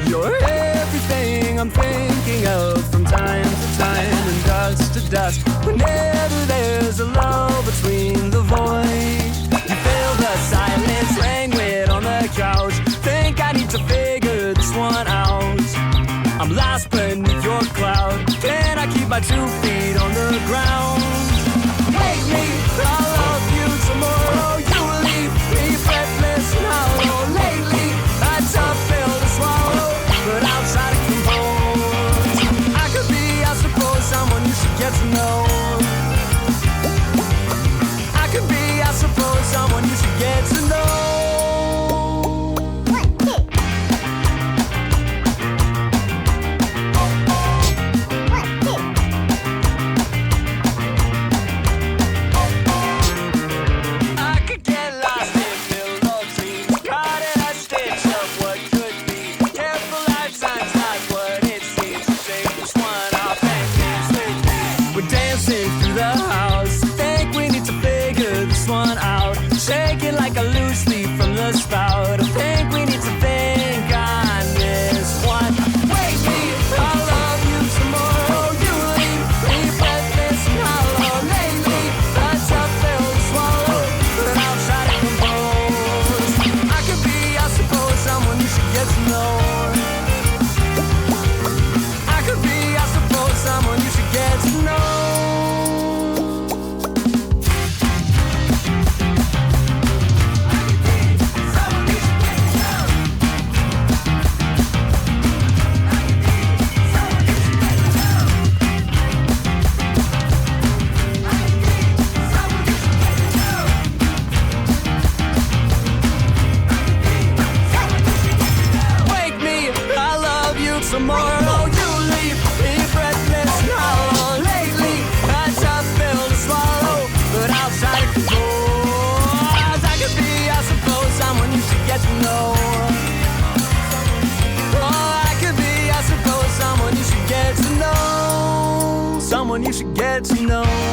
You're everything I'm thinking of from time to time and dust to dust. Whenever there's a lull between the void, you feel the silence languid on the couch. Think I need to figure this one out. I'm lost beneath your cloud. Can I keep my 2 feet on the ground? Wake me, I'll love you tomorrow. You leave me breathless and hollow. Lately, a tough pill to swallow, but I'll try to compose. I could be, I suppose, someone you should get to know. I could be, I suppose, someone you should get to know. Shaking like a loose leaf from the spout. I think we need to think on this one. Wake me, I'll love you tomorrow. You leave me breathless and hollow. Lately, a tough pill to swallow, but I'll try to compose. I could be, I suppose, someone you should get to know. I could be, I suppose, someone you should get to know. Tomorrow you leave me breathless and hollow. Lately, a tough pill to swallow, but I'll try to compose. I could be, I suppose, someone you should get to know. Oh, I could be, I suppose, someone you should get to know. Someone you should get to know.